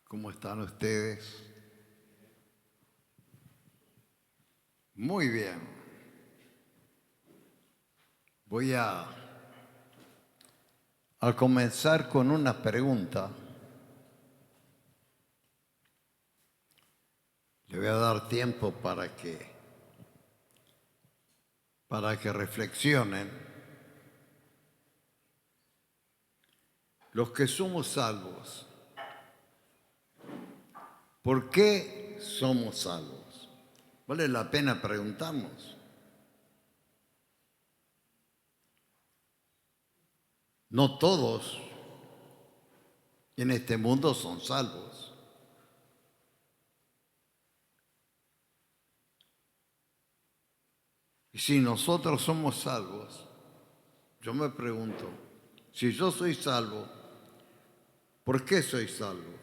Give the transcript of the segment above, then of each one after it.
¿Cómo están ustedes? Muy bien. Voy a comenzar con una pregunta. Le voy a dar tiempo para que reflexionen. Los que somos salvos, ¿por qué somos salvos? Vale la pena preguntarnos. No todos en este mundo son salvos. Y si nosotros somos salvos, yo me pregunto, si yo soy salvo, ¿por qué soy salvo?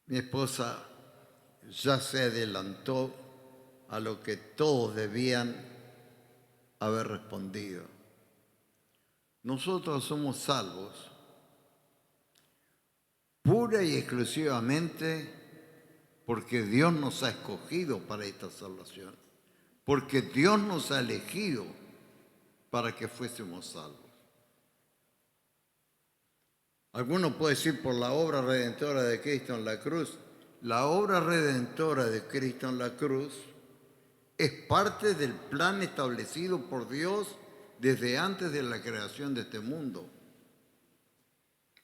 Mi esposa ya se adelantó a lo que todos debían haber respondido. Nosotros somos salvos pura y exclusivamente porque Dios nos ha escogido para esta salvación, porque Dios nos ha elegido para que fuésemos salvos. Algunos pueden decir por la obra redentora de Cristo en la cruz. La obra redentora de Cristo en la cruz es parte del plan establecido por Dios desde antes de la creación de este mundo.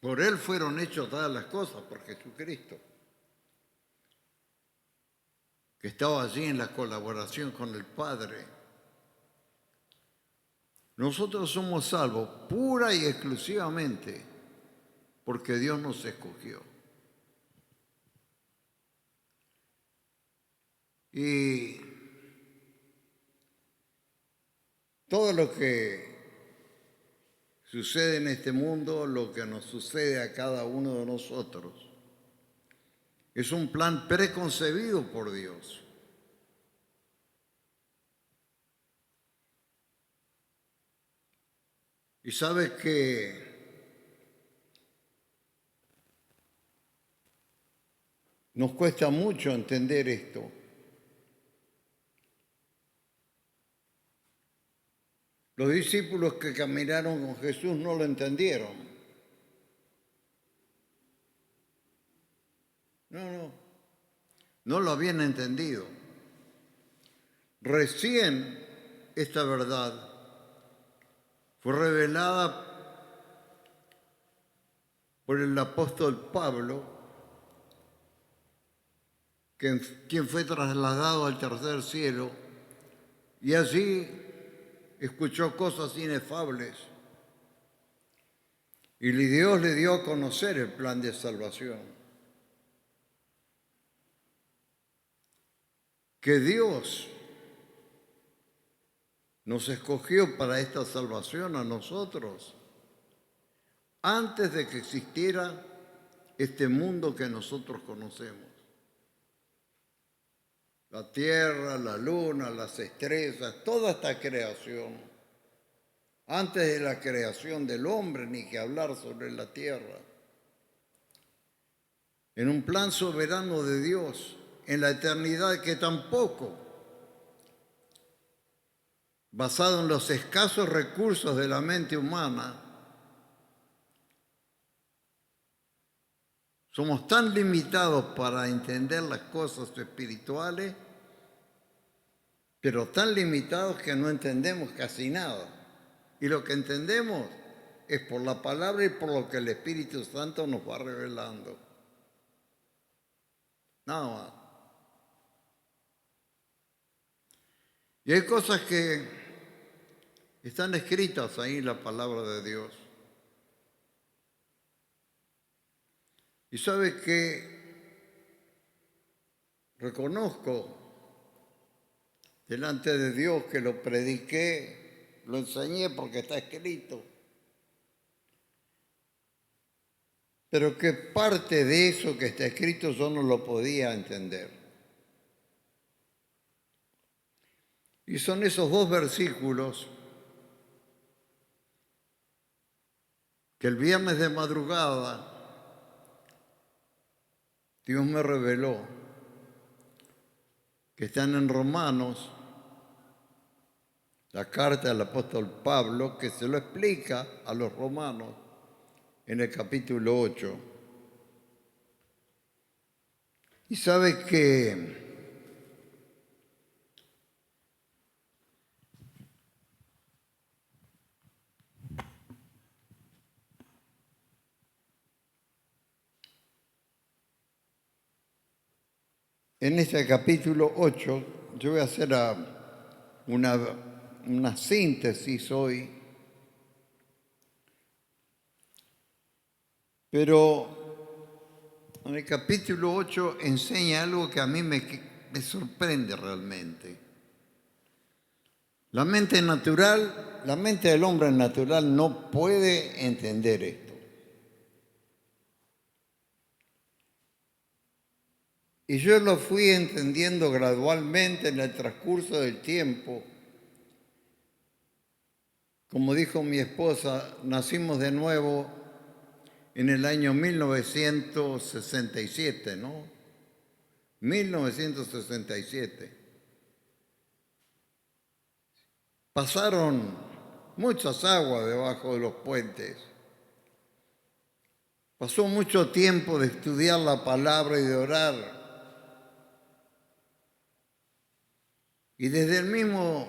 Por Él fueron hechas todas las cosas, por Jesucristo, que estaba allí en la colaboración con el Padre. Nosotros somos salvos pura y exclusivamente porque Dios nos escogió. Y todo lo que sucede en este mundo, lo que nos sucede a cada uno de nosotros, es un plan preconcebido por Dios. Y sabes que nos cuesta mucho entender esto. Los discípulos que caminaron con Jesús no lo entendieron. No lo habían entendido. Recién esta verdad fue revelada por el apóstol Pablo, quien fue trasladado al tercer cielo y allí escuchó cosas inefables. Y Dios le dio a conocer el plan de salvación. Que Dios nos escogió para esta salvación a nosotros antes de que existiera este mundo que nosotros conocemos. La tierra, la luna, las estrellas, toda esta creación. Antes de la creación del hombre, ni que hablar sobre la tierra. En un plan soberano de Dios, en la eternidad que tampoco, basado en los escasos recursos de la mente humana, somos tan limitados para entender las cosas espirituales, pero tan limitados que no entendemos casi nada. Y lo que entendemos es por la palabra y por lo que el Espíritu Santo nos va revelando. Nada más. Y hay cosas que están escritas ahí en la palabra de Dios. Y sabe que reconozco delante de Dios que lo prediqué, lo enseñé porque está escrito. Pero que parte de eso que está escrito yo no lo podía entender. Y son esos dos versículos que el viernes de madrugada Dios me reveló, que están en Romanos, la carta del apóstol Pablo, que se lo explica a los romanos en el capítulo 8. Y sabe que en este capítulo 8 yo voy a hacer una síntesis hoy, pero en el capítulo 8 enseña algo que a mí me sorprende realmente. La mente natural, la mente del hombre natural no puede entender esto. Y yo lo fui entendiendo gradualmente en el transcurso del tiempo. Como dijo mi esposa, nacimos de nuevo en el año 1967, ¿no? 1967. Pasaron muchas aguas debajo de los puentes. Pasó mucho tiempo de estudiar la palabra y de orar. Y desde el mismo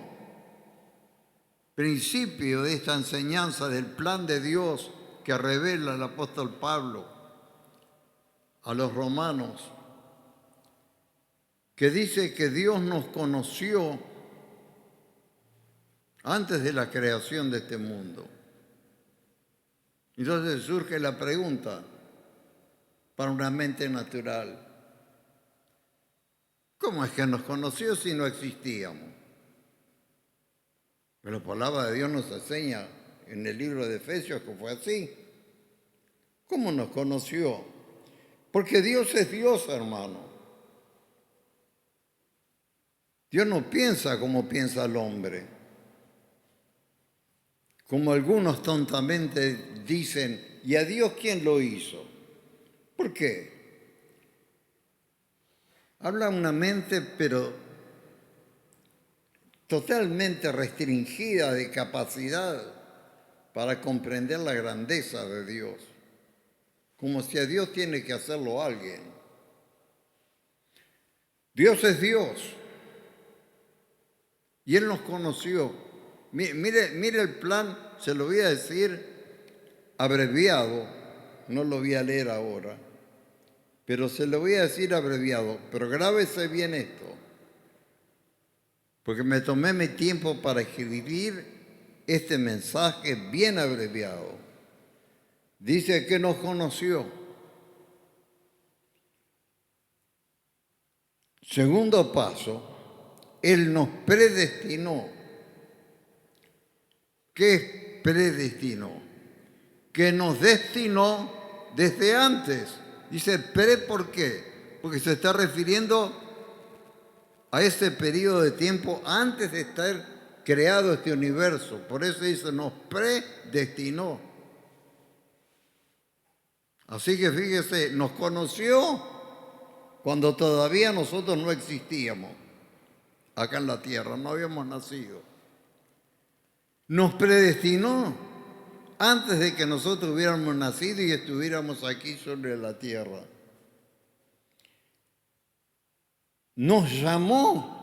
principio de esta enseñanza del plan de Dios que revela el apóstol Pablo a los romanos, que dice que Dios nos conoció antes de la creación de este mundo. Entonces surge la pregunta para una mente natural: ¿cómo es que nos conoció si no existíamos? Pero la palabra de Dios nos enseña en el libro de Efesios que fue así. ¿Cómo nos conoció? Porque Dios es Dios, hermano. Dios no piensa como piensa el hombre. Como algunos tontamente dicen, ¿y a Dios quién lo hizo? ¿Por qué? Habla una mente, pero totalmente restringida de capacidad para comprender la grandeza de Dios, como si a Dios tiene que hacerlo alguien. Dios es Dios y Él nos conoció. Mire el plan, se lo voy a decir abreviado, no lo voy a leer ahora, pero se lo voy a decir abreviado, pero grábese bien esto, porque me tomé mi tiempo para escribir este mensaje bien abreviado. Dice que nos conoció. Segundo paso, Él nos predestinó. ¿Qué es predestinó? Que nos destinó desde antes. Dice ¿por qué? Porque se está refiriendo a ese periodo de tiempo antes de estar creado este universo. Por eso dice, nos predestinó. Así que fíjese, nos conoció cuando todavía nosotros no existíamos acá en la tierra, no habíamos nacido. Nos predestinó antes de que nosotros hubiéramos nacido y estuviéramos aquí sobre la tierra. Nos llamó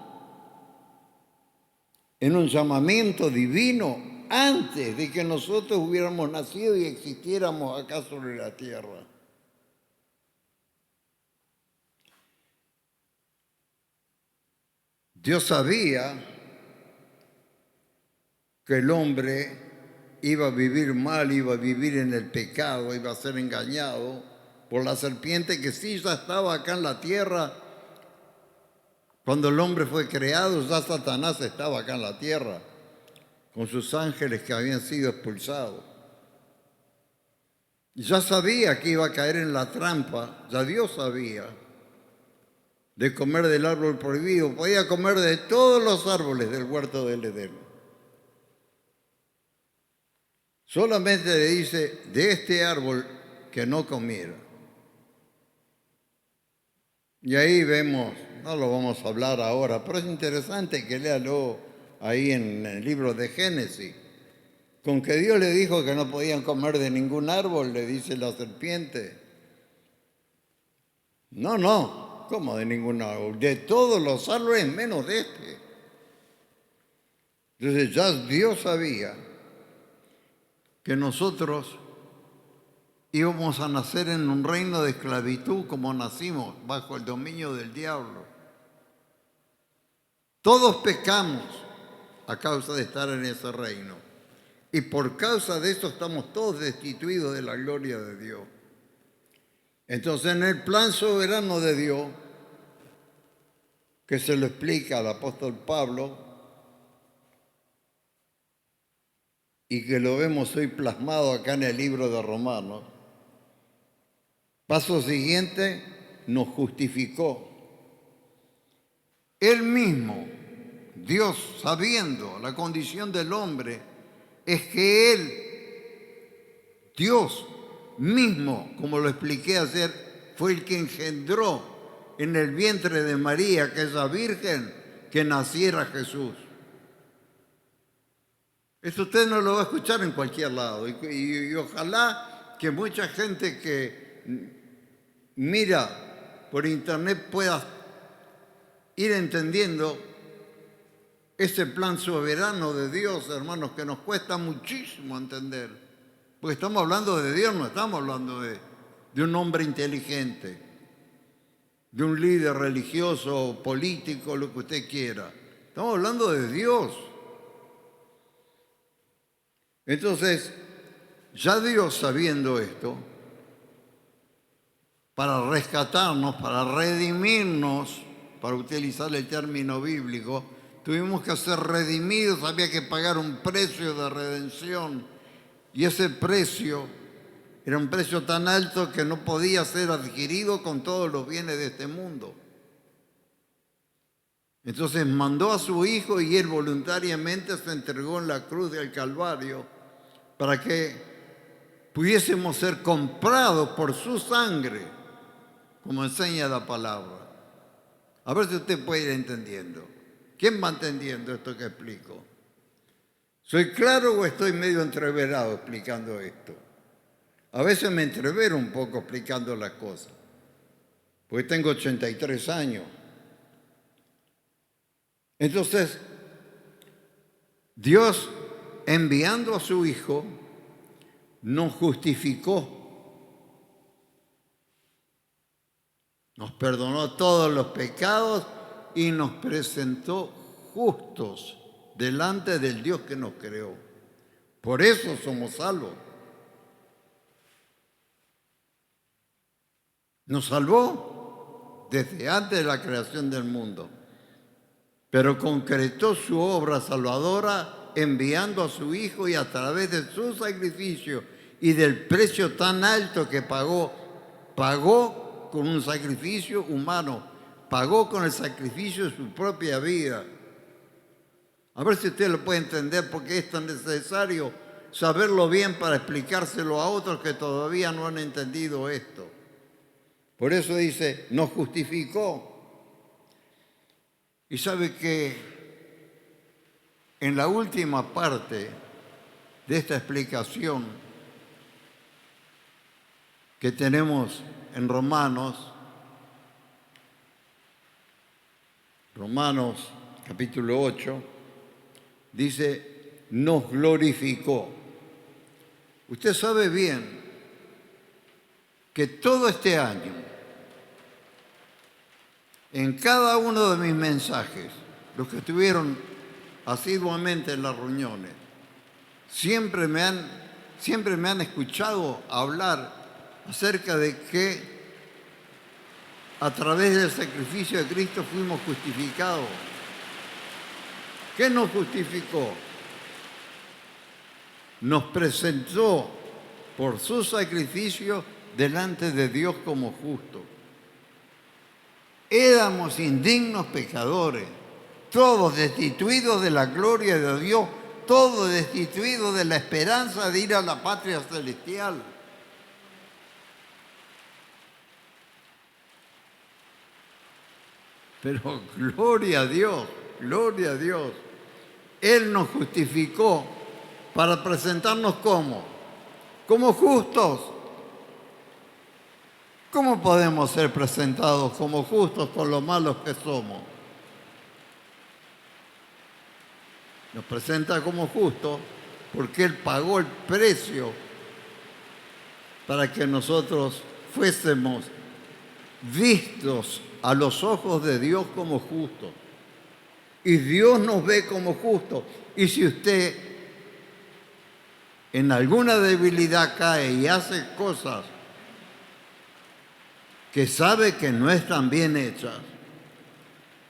en un llamamiento divino antes de que nosotros hubiéramos nacido y existiéramos acá sobre la tierra. Dios sabía que el hombre iba a vivir mal, iba a vivir en el pecado, iba a ser engañado por la serpiente que sí ya estaba acá en la tierra. Cuando el hombre fue creado, ya Satanás estaba acá en la tierra, con sus ángeles que habían sido expulsados. Y ya sabía que iba a caer en la trampa, ya Dios sabía. de comer del árbol prohibido, podía comer de todos los árboles del huerto del Edén. Solamente le dice, de este árbol que no comiera. Y ahí vemos, no lo vamos a hablar ahora, pero es interesante que léalo ahí en el libro de Génesis. Con que Dios le dijo que no podían comer de ningún árbol, le dice la serpiente. No, ¿cómo de ningún árbol? De todos los árboles menos de este. Entonces ya Dios sabía que nosotros íbamos a nacer en un reino de esclavitud como nacimos, bajo el dominio del diablo. Todos pecamos a causa de estar en ese reino. Y por causa de eso estamos todos destituidos de la gloria de Dios. Entonces, en el plan soberano de Dios, que se lo explica al apóstol Pablo, y que lo vemos hoy plasmado acá en el libro de Romanos, paso siguiente, nos justificó. Él mismo, Dios, sabiendo la condición del hombre, es que Él, Dios mismo, como lo expliqué ayer, fue el que engendró en el vientre de María, que es la Virgen, que naciera Jesús. Esto usted no lo va a escuchar en cualquier lado. Y ojalá que mucha gente que mira por internet pueda ir entendiendo ese plan soberano de Dios, hermanos, que nos cuesta muchísimo entender. Porque estamos hablando de Dios, no estamos hablando de un hombre inteligente, de un líder religioso, político, lo que usted quiera. Estamos hablando de Dios. Entonces, ya Dios sabiendo esto, para rescatarnos, para redimirnos, para utilizar el término bíblico, tuvimos que ser redimidos, había que pagar un precio de redención. Y ese precio era un precio tan alto que no podía ser adquirido con todos los bienes de este mundo. Entonces mandó a su Hijo y Él voluntariamente se entregó en la cruz del Calvario para que pudiésemos ser comprados por su sangre, como enseña la palabra. A ver si usted puede ir entendiendo. ¿Quién va entendiendo esto que explico? ¿Soy claro o estoy medio entreverado explicando esto? A veces me entrevero un poco explicando las cosas, porque tengo 83 años. Entonces, Dios, enviando a su Hijo, nos justificó. Nos perdonó todos los pecados y nos presentó justos delante del Dios que nos creó. Por eso somos salvos. Nos salvó desde antes de la creación del mundo, pero concretó su obra salvadora enviando a su Hijo y a través de su sacrificio y del precio tan alto que pagó con un sacrificio humano, pagó con el sacrificio de su propia vida. A ver si usted lo puede entender, porque es tan necesario saberlo bien para explicárselo a otros que todavía no han entendido esto. Por eso dice, nos justificó. Y sabe que en la última parte de esta explicación que tenemos en Romanos capítulo 8, dice, nos glorificó. Usted sabe bien que todo este año, en cada uno de mis mensajes, los que estuvieron asiduamente en las reuniones, siempre me han escuchado hablar acerca de que a través del sacrificio de Cristo fuimos justificados. ¿Qué nos justificó? Nos presentó por su sacrificio delante de Dios como justo. éramos indignos pecadores, todos destituidos de la gloria de Dios, todos destituidos de la esperanza de ir a la patria celestial. Pero gloria a Dios, gloria a Dios. Él nos justificó para presentarnos como justos. ¿Cómo podemos ser presentados como justos por lo malos que somos? Nos presenta como justos porque Él pagó el precio para que nosotros fuésemos vistos a los ojos de Dios como justos. Y Dios nos ve como justos. Y si usted en alguna debilidad cae y hace cosas que sabe que no están bien hechas,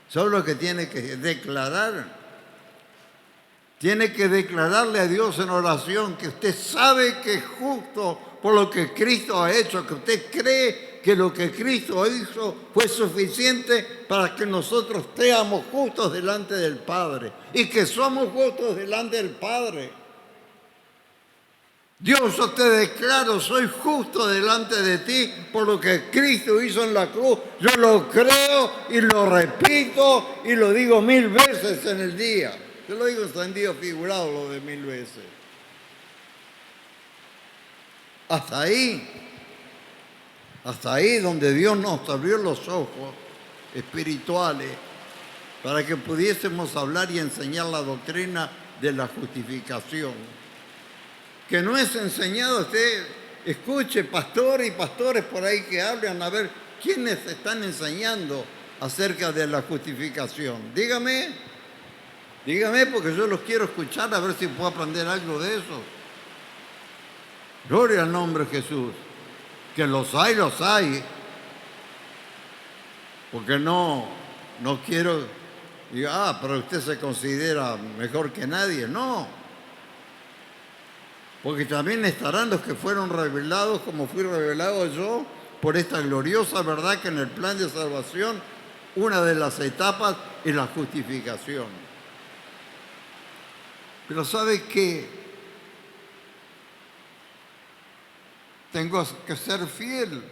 solo que tiene que declarar. Tiene que declararle a Dios en oración que usted sabe que es justo por lo que Cristo ha hecho, que usted cree que lo que Cristo hizo fue suficiente para que nosotros seamos justos delante del Padre y que somos justos delante del Padre. Dios, yo te declaro, soy justo delante de ti por lo que Cristo hizo en la cruz. Yo lo creo y lo repito y lo digo 1000 veces en el día. Yo lo digo en sentido figurado, lo de 1000 veces. Hasta ahí donde Dios nos abrió los ojos espirituales para que pudiésemos hablar y enseñar la doctrina de la justificación. Que no es enseñado, usted escuche pastores y pastores por ahí que hablan a ver quiénes están enseñando acerca de la justificación. Dígame porque yo los quiero escuchar a ver si puedo aprender algo de eso. Gloria al nombre de Jesús. Que los hay. Porque no quiero, diga, pero usted se considera mejor que nadie. No. Porque también estarán los que fueron revelados como fui revelado yo por esta gloriosa verdad que en el plan de salvación una de las etapas es la justificación. Pero ¿sabe qué? Tengo que ser fiel,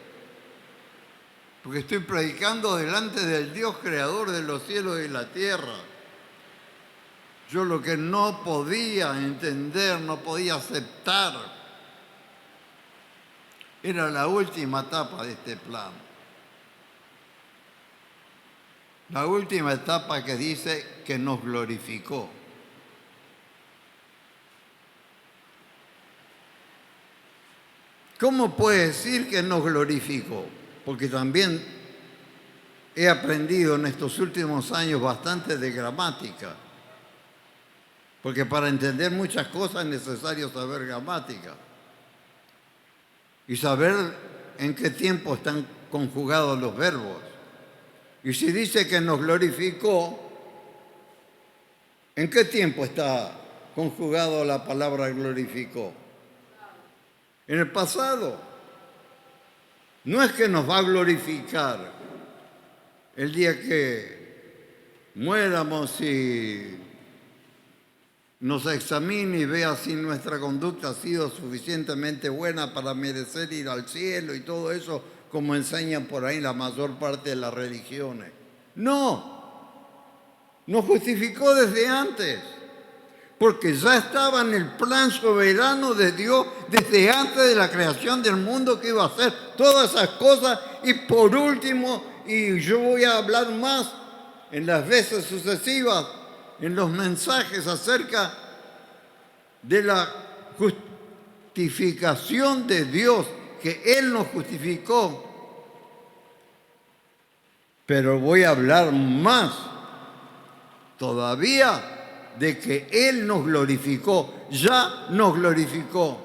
porque estoy predicando delante del Dios creador de los cielos y la tierra. Yo lo que no podía entender, no podía aceptar, era la última etapa de este plan. La última etapa que dice que nos glorificó. ¿Cómo puede decir que nos glorificó? Porque también he aprendido en estos últimos años bastante de gramática. Porque para entender muchas cosas es necesario saber gramática. Y saber en qué tiempo están conjugados los verbos. Y si dice que nos glorificó, ¿en qué tiempo está conjugado la palabra glorificó? En el pasado. No es que nos va a glorificar el día que muéramos y nos examine y vea si nuestra conducta ha sido suficientemente buena para merecer ir al cielo y todo eso, como enseñan por ahí la mayor parte de las religiones. No, nos justificó desde antes. Porque ya estaba en el plan soberano de Dios desde antes de la creación del mundo que iba a hacer todas esas cosas. Y por último, y yo voy a hablar más en las veces sucesivas, en los mensajes acerca de la justificación de Dios, que Él nos justificó. Pero voy a hablar más todavía de que Él nos glorificó, ya nos glorificó.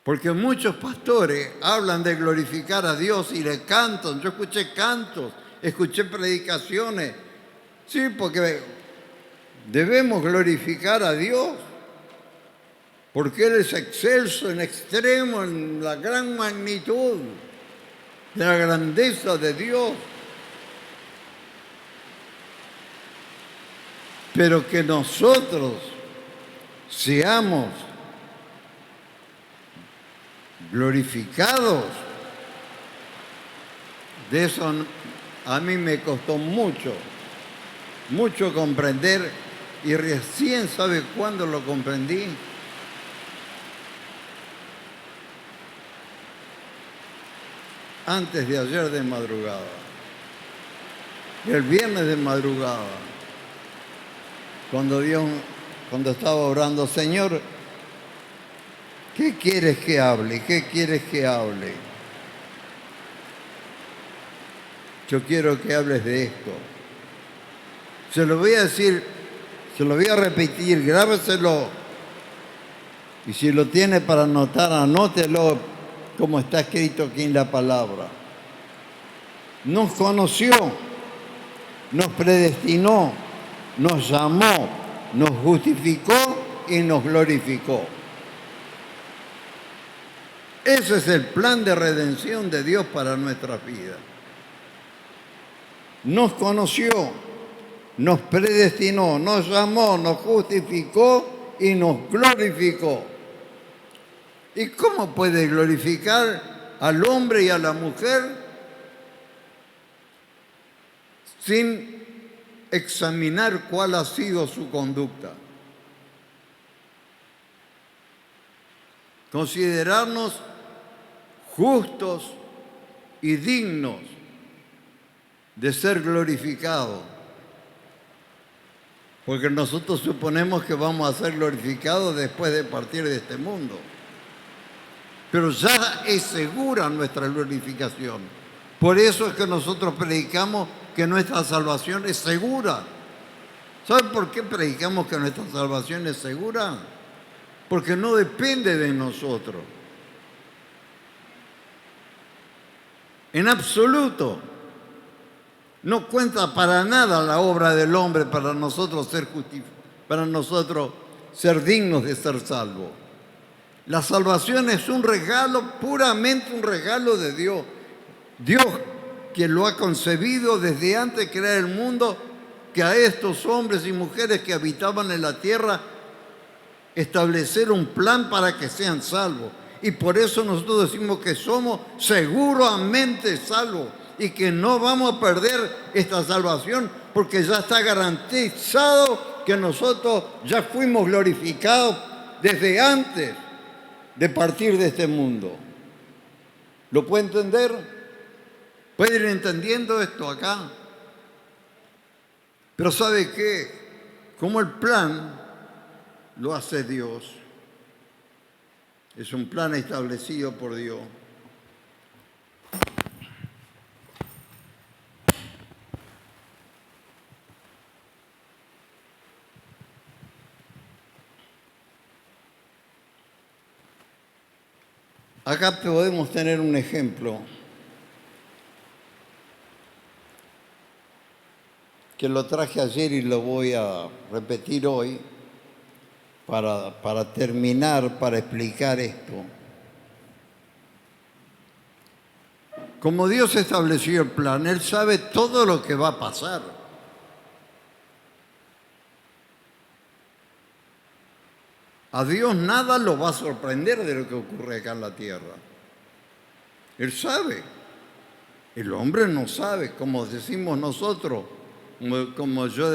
Porque muchos pastores hablan de glorificar a Dios y le cantan. Yo escuché cantos, escuché predicaciones. Sí, porque debemos glorificar a Dios. porque Él es excelso en extremo en la gran magnitud de la grandeza de Dios. Pero que nosotros seamos glorificados, de eso a mí me costó mucho comprender, y recién, ¿sabe cuándo lo comprendí? Antes de ayer de madrugada, el viernes de madrugada, cuando estaba orando, Señor, ¿qué quieres que hable? ¿Qué quieres que hable? Yo quiero que hables de esto. Se lo voy a decir, se lo voy a repetir, grábeselo. Y si lo tiene para anotar, anótelo como está escrito aquí en la palabra. Nos conoció, nos predestinó, nos llamó, nos justificó y nos glorificó. Ese es el plan de redención de Dios para nuestras vidas. Nos conoció, nos predestinó, nos llamó, nos justificó y nos glorificó. ¿Y cómo puede glorificar al hombre y a la mujer sin examinar cuál ha sido su conducta? Considerarnos justos y dignos de ser glorificados, porque nosotros suponemos que vamos a ser glorificados después de partir de este mundo, pero ya es segura nuestra glorificación. Por eso es que nosotros predicamos que nuestra salvación es segura. ¿Saben por qué predicamos que nuestra salvación es segura? Porque no depende de nosotros. En absoluto. No cuenta para nada la obra del hombre para nosotros ser dignos de ser salvos. La salvación es un regalo, puramente un regalo de Dios. Dios, quien lo ha concebido desde antes de crear el mundo, que a estos hombres y mujeres que habitaban en la tierra, establecer un plan para que sean salvos. Y por eso nosotros decimos que somos seguramente salvos y que no vamos a perder esta salvación, porque ya está garantizado que nosotros ya fuimos glorificados desde antes de partir de este mundo. ¿Lo puede entender? ¿Puede ir entendiendo esto acá? Pero ¿sabe qué? Como el plan lo hace Dios, es un plan establecido por Dios. Acá podemos tener un ejemplo que lo traje ayer y lo voy a repetir hoy para terminar, para explicar esto. Como Dios estableció el plan, Él sabe todo lo que va a pasar. A Dios nada lo va a sorprender de lo que ocurre acá en la tierra. Él sabe. El hombre no sabe, como decimos nosotros, como yo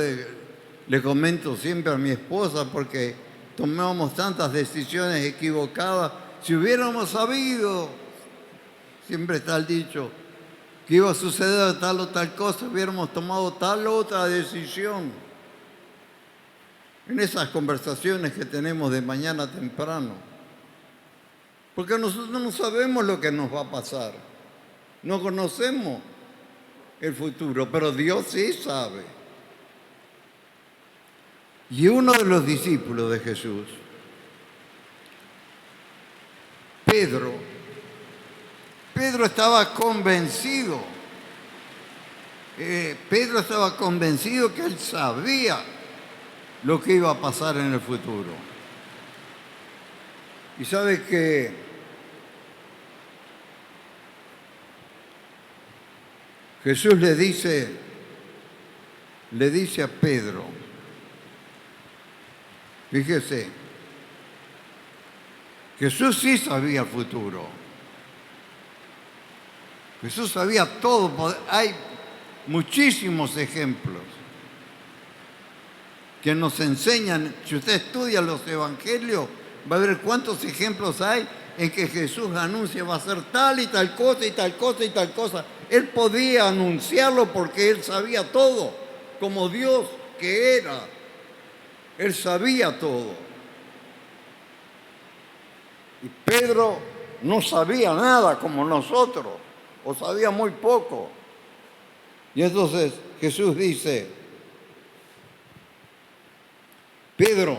le comento siempre a mi esposa, porque tomamos tantas decisiones equivocadas. Si hubiéramos sabido, siempre está el dicho, que iba a suceder tal o tal cosa, hubiéramos tomado tal o otra decisión. En esas conversaciones que tenemos de mañana temprano. Porque nosotros no sabemos lo que nos va a pasar. No conocemos el futuro, pero Dios sí sabe. Y uno de los discípulos de Jesús, Pedro estaba convencido. Pedro estaba convencido que él sabía lo que iba a pasar en el futuro. Y sabe que Jesús le dice a Pedro, fíjese, Jesús sí sabía el futuro. Jesús sabía todo. Hay muchísimos ejemplos que nos enseñan. Si usted estudia los evangelios, va a ver cuántos ejemplos hay en que Jesús anuncia va a hacer tal y tal cosa y tal cosa y tal cosa. Él podía anunciarlo porque él sabía todo, como Dios que era. Él sabía todo. Y Pedro no sabía nada como nosotros, o sabía muy poco. Y entonces Jesús dice, Pedro,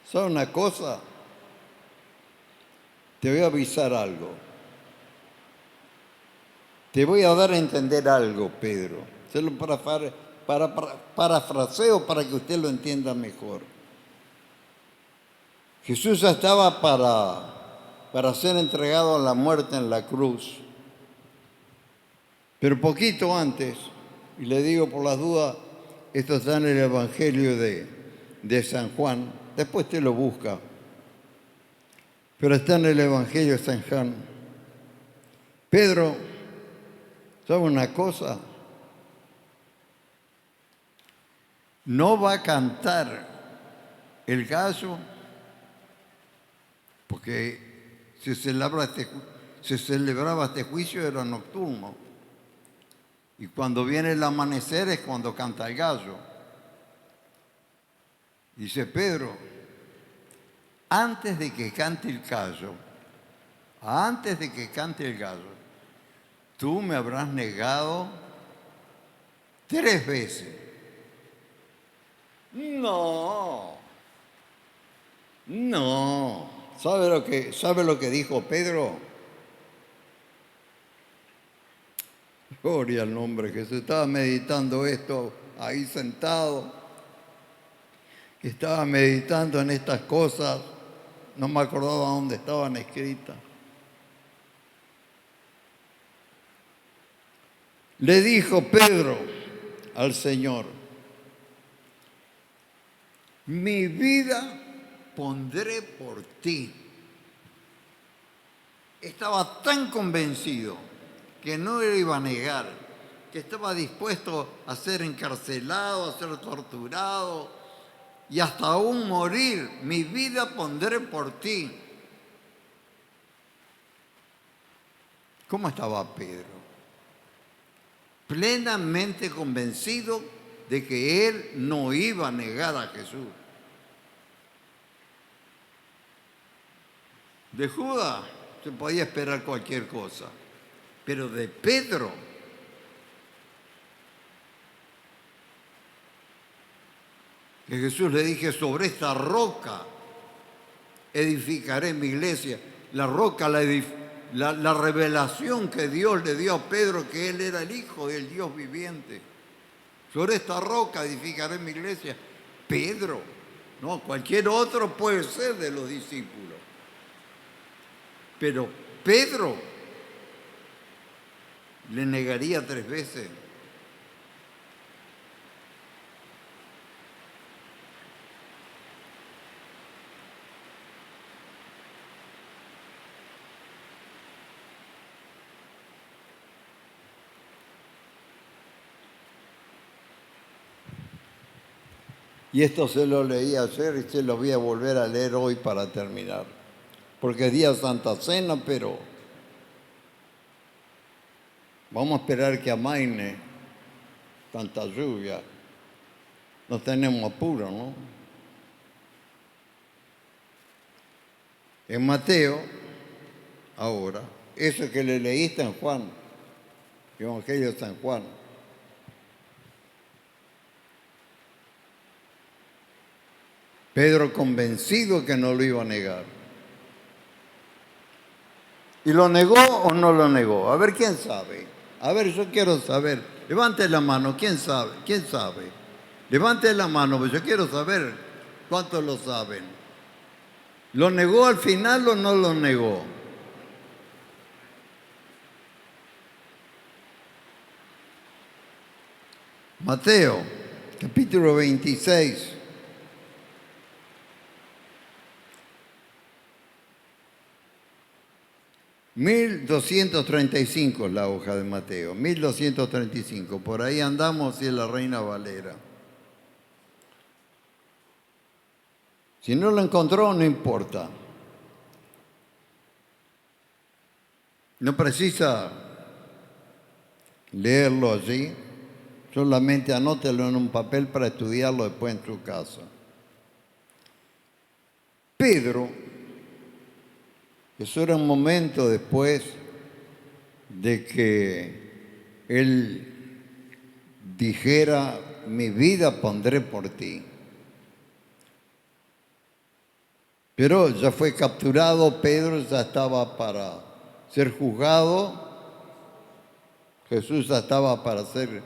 ¿sabe una cosa? Te voy a avisar algo. Te voy a dar a entender algo, Pedro. Se lo parafraseo para que usted lo entienda mejor. Jesús ya estaba para ser entregado a la muerte en la cruz. Pero poquito antes, y le digo por las dudas, esto está en el Evangelio de San Juan, después te lo busca, pero está en el Evangelio de San Juan. Pedro, ¿sabe una cosa? No va a cantar el gallo porque se celebraba este juicio, era nocturno. Y cuando viene el amanecer es cuando canta el gallo. Dice Pedro, antes de que cante el gallo, tú me habrás negado 3 veces. No. ¿Sabe lo que dijo Pedro? Gloria al nombre que se estaba meditando esto ahí sentado. Estaba meditando en estas cosas. No me acordaba dónde estaban escritas. Le dijo Pedro al Señor, mi vida pondré por ti. Estaba tan convencido que no lo iba a negar, que estaba dispuesto a ser encarcelado, a ser torturado y hasta aún morir. Mi vida pondré por ti. ¿Cómo estaba Pedro? Plenamente convencido de que él no iba a negar a Jesús. De Judas se podía esperar cualquier cosa, pero de Pedro, que Jesús le dije, sobre esta roca edificaré mi iglesia. La roca, la revelación que Dios le dio a Pedro, que él era el Hijo del Dios viviente. Sobre esta roca edificaré mi iglesia. Pedro, no, cualquier otro puede ser de los discípulos. Pero Pedro le negaría 3 veces. Y esto se lo leí ayer y se lo voy a volver a leer hoy para terminar. Porque es día de Santa Cena, pero vamos a esperar que amaine tanta lluvia. No tenemos apuro, ¿no? En Mateo, ahora, eso que le leíste en Juan, Evangelio de San Juan. Pedro convencido que no lo iba a negar. ¿Y lo negó o no lo negó? A ver, ¿quién sabe? A ver, yo quiero saber. Levante la mano, ¿quién sabe? ¿Quién sabe? Levante la mano, yo quiero saber cuántos lo saben. ¿Lo negó al final o no lo negó? Mateo, capítulo 26. $1,235 es la hoja de Mateo, 1,235. Por ahí andamos y es la Reina Valera. Si no lo encontró, no importa. No precisa leerlo allí, solamente anótelo en un papel para estudiarlo después en su casa. Pedro, eso era un momento después de que él dijera, mi vida pondré por ti. Pero ya fue capturado, Pedro ya estaba para ser juzgado, Jesús ya estaba para ser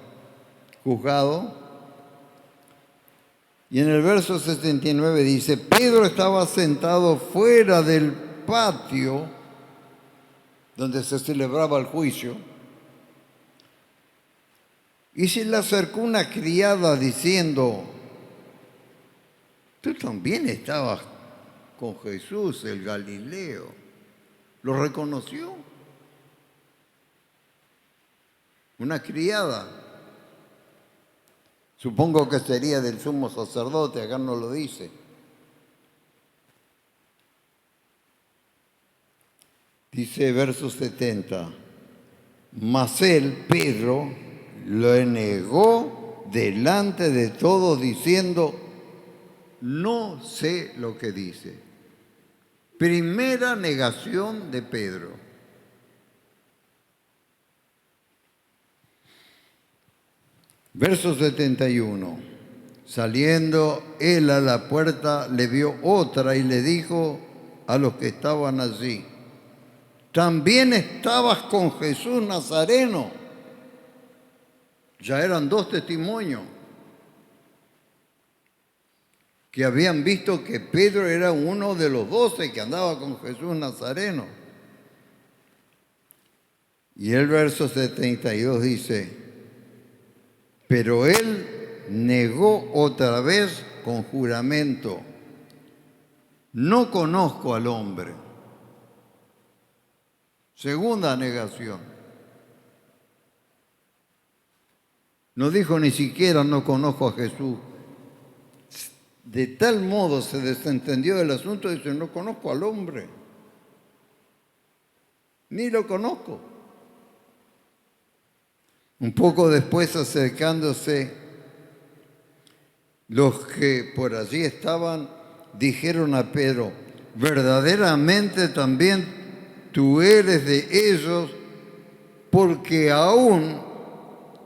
juzgado. Y en el verso 69 dice, Pedro estaba sentado fuera del patio donde se celebraba el juicio, y se le acercó una criada diciendo, tú también estabas con Jesús el Galileo. ¿Lo reconoció? Una criada. Supongo que sería del sumo sacerdote, acá no lo dice. Dice verso 70, mas él, Pedro, lo negó delante de todos diciendo, no sé lo que dice. Primera negación de Pedro. Verso 71. Saliendo él a la puerta, le vio otra y le dijo a los que estaban allí, también estabas con Jesús Nazareno. Ya eran dos testimonios que habían visto que Pedro era uno de los 12 que andaba con Jesús Nazareno. Y el verso 72 dice, pero él negó otra vez con juramento, no conozco al hombre. Segunda negación. No dijo ni siquiera no conozco a Jesús. De tal modo se desentendió del asunto, dice, no conozco al hombre, ni lo conozco. Un poco después, acercándose, los que por allí estaban, dijeron a Pedro, verdaderamente también tú eres de ellos, porque aún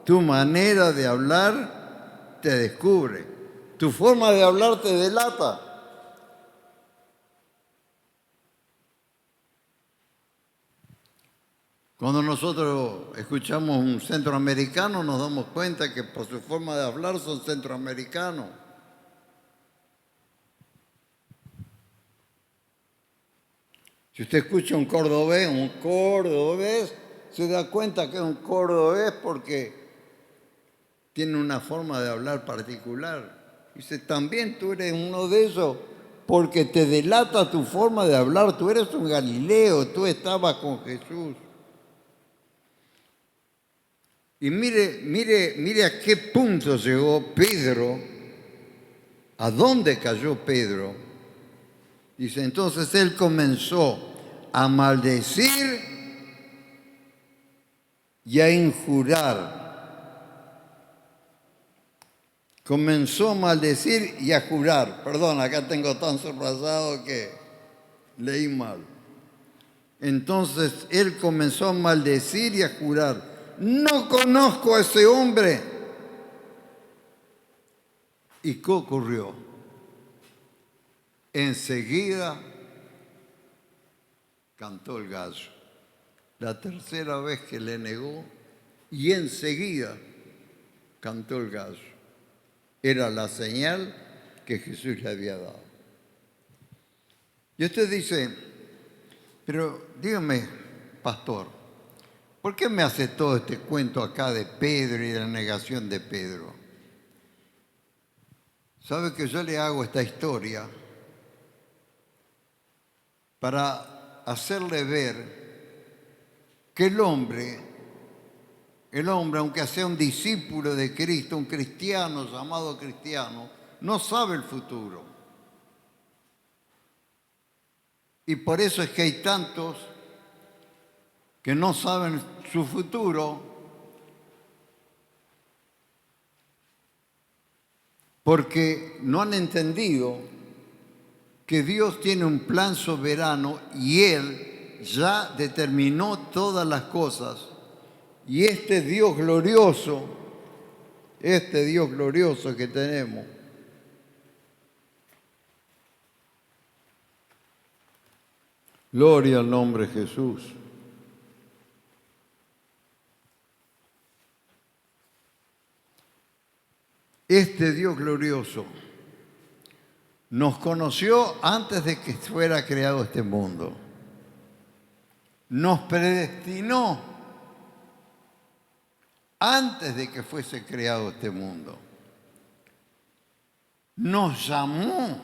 tu manera de hablar te descubre. Tu forma de hablar te delata. Cuando nosotros escuchamos un centroamericano nos damos cuenta que por su forma de hablar son centroamericanos. Si usted escucha un cordobés se da cuenta que es un cordobés porque tiene una forma de hablar particular. Dice, también tú eres uno de esos porque te delata tu forma de hablar. Tú eres un Galileo, tú estabas con Jesús. Y mire a qué punto llegó Pedro, a dónde cayó Pedro. Dice, entonces él comenzó a maldecir y a injurar. Comenzó a maldecir y a jurar. Perdón, acá tengo tan subrayado que leí mal. Entonces él comenzó a maldecir y a jurar. No conozco a ese hombre. ¿Y qué ocurrió? Enseguida cantó el gallo. La tercera vez que le negó y enseguida cantó el gallo. Era la señal que Jesús le había dado. Y usted dice, pero dígame, pastor, ¿por qué me hace todo este cuento acá de Pedro y de la negación de Pedro? ¿Sabe que yo le hago esta historia para hacerle ver que el hombre, aunque sea un discípulo de Cristo, un cristiano llamado cristiano, no sabe el futuro? Y por eso es que hay tantos que no saben su futuro, porque no han entendido que Dios tiene un plan soberano y Él ya determinó todas las cosas. Y este Dios glorioso que tenemos, gloria al nombre de Jesús. Este Dios glorioso nos conoció antes de que fuera creado este mundo. Nos predestinó antes de que fuese creado este mundo. Nos llamó,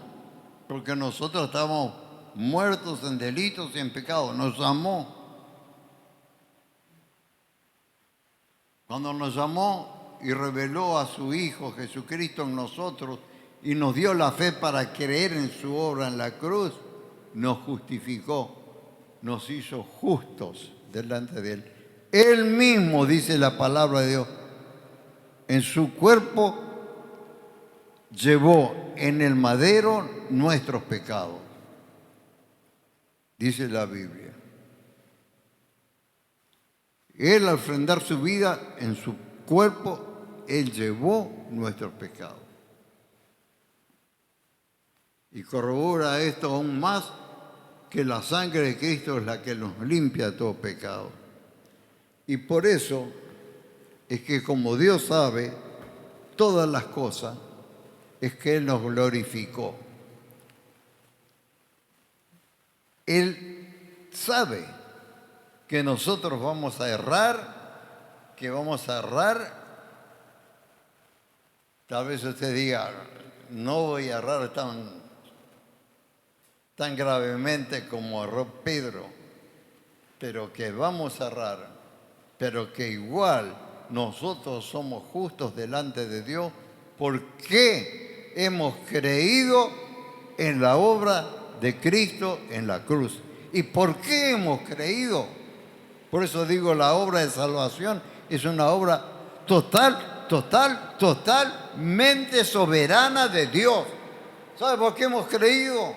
porque nosotros estábamos muertos en delitos y en pecados. Nos llamó. Cuando nos llamó y reveló a su Hijo Jesucristo en nosotros y nos dio la fe para creer en su obra en la cruz, nos justificó, nos hizo justos delante de Él. Él mismo, dice la palabra de Dios, en su cuerpo llevó en el madero nuestros pecados, dice la Biblia. Él, al ofrendar su vida en su cuerpo, Él llevó nuestros pecados. Y corrobora esto aún más, que la sangre de Cristo es la que nos limpia de todo pecado. Y por eso es que, como Dios sabe todas las cosas, es que Él nos glorificó. Él sabe que nosotros vamos a errar, Tal vez usted diga, no voy a errar tan gravemente como erró Pedro, pero que vamos a errar, pero que igual nosotros somos justos delante de Dios porque hemos creído en la obra de Cristo en la cruz. ¿Y por qué hemos creído? Por eso digo, la obra de salvación es una obra totalmente soberana de Dios. ¿Sabe por qué hemos creído?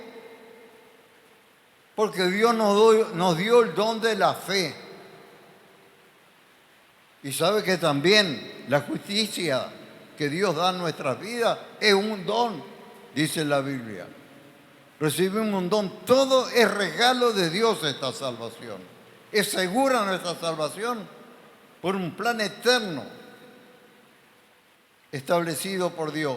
Porque Dios nos dio el don de la fe. Y sabe que también la justicia que Dios da en nuestras vidas es un don, dice la Biblia. Recibimos un don, todo es regalo de Dios esta salvación. Es segura nuestra salvación por un plan eterno establecido por Dios.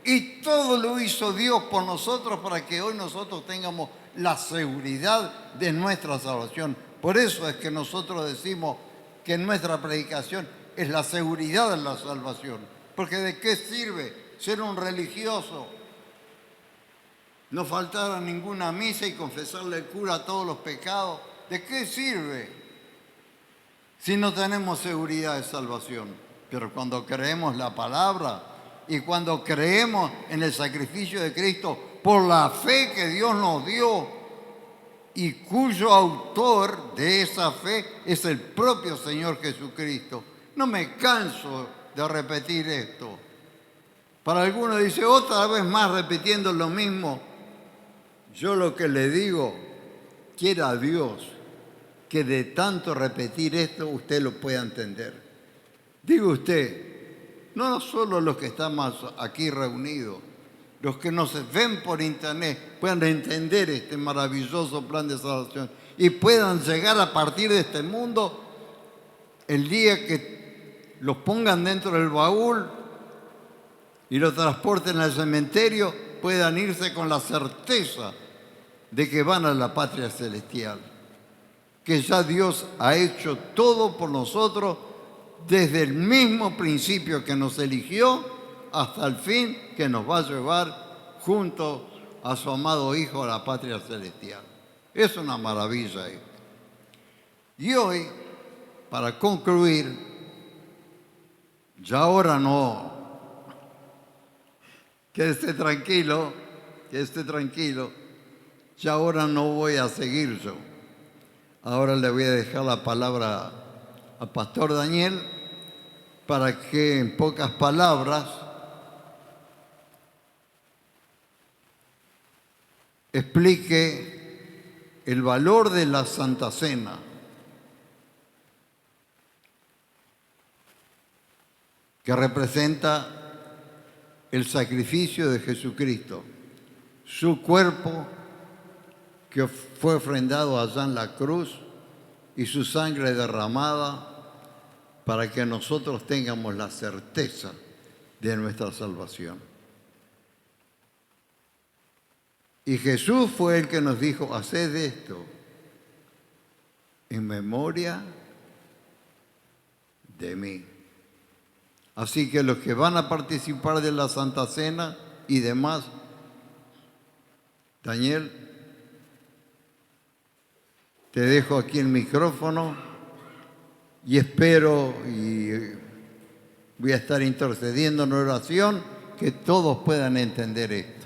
Y todo lo hizo Dios por nosotros para que hoy nosotros tengamos la seguridad de nuestra salvación. Por eso es que nosotros decimos que nuestra predicación es la seguridad de la salvación. Porque ¿de qué sirve ser un religioso? No faltar a ninguna misa y confesarle al cura todos los pecados. ¿De qué sirve si no tenemos seguridad de salvación? Pero cuando creemos la palabra y cuando creemos en el sacrificio de Cristo por la fe que Dios nos dio y cuyo autor de esa fe es el propio Señor Jesucristo. No me canso de repetir esto. Para algunos dice otra vez más repitiendo lo mismo. Yo lo que le digo, quiera Dios que de tanto repetir esto usted lo pueda entender. Diga usted, no solo los que estamos aquí reunidos, los que nos ven por internet puedan entender este maravilloso plan de salvación y puedan llegar a partir de este mundo el día que los pongan dentro del baúl y los transporten al cementerio, puedan irse con la certeza de que van a la patria celestial, que ya Dios ha hecho todo por nosotros desde el mismo principio que nos eligió hasta el fin que nos va a llevar junto a su amado Hijo a la patria celestial. Es una maravilla esto. Y hoy, para concluir, ya ahora no, quédese tranquilo, ya ahora no voy a seguir yo. Ahora le voy a dejar la palabra al pastor Daniel para que en pocas palabras explique el valor de la Santa Cena. Que representa el sacrificio de Jesucristo, su cuerpo que fue ofrendado allá en la cruz y su sangre derramada para que nosotros tengamos la certeza de nuestra salvación. Y Jesús fue el que nos dijo, haced esto en memoria de mí. Así que los que van a participar de la Santa Cena y demás, Daniel, te dejo aquí el micrófono y espero y voy a estar intercediendo en oración que todos puedan entender esto.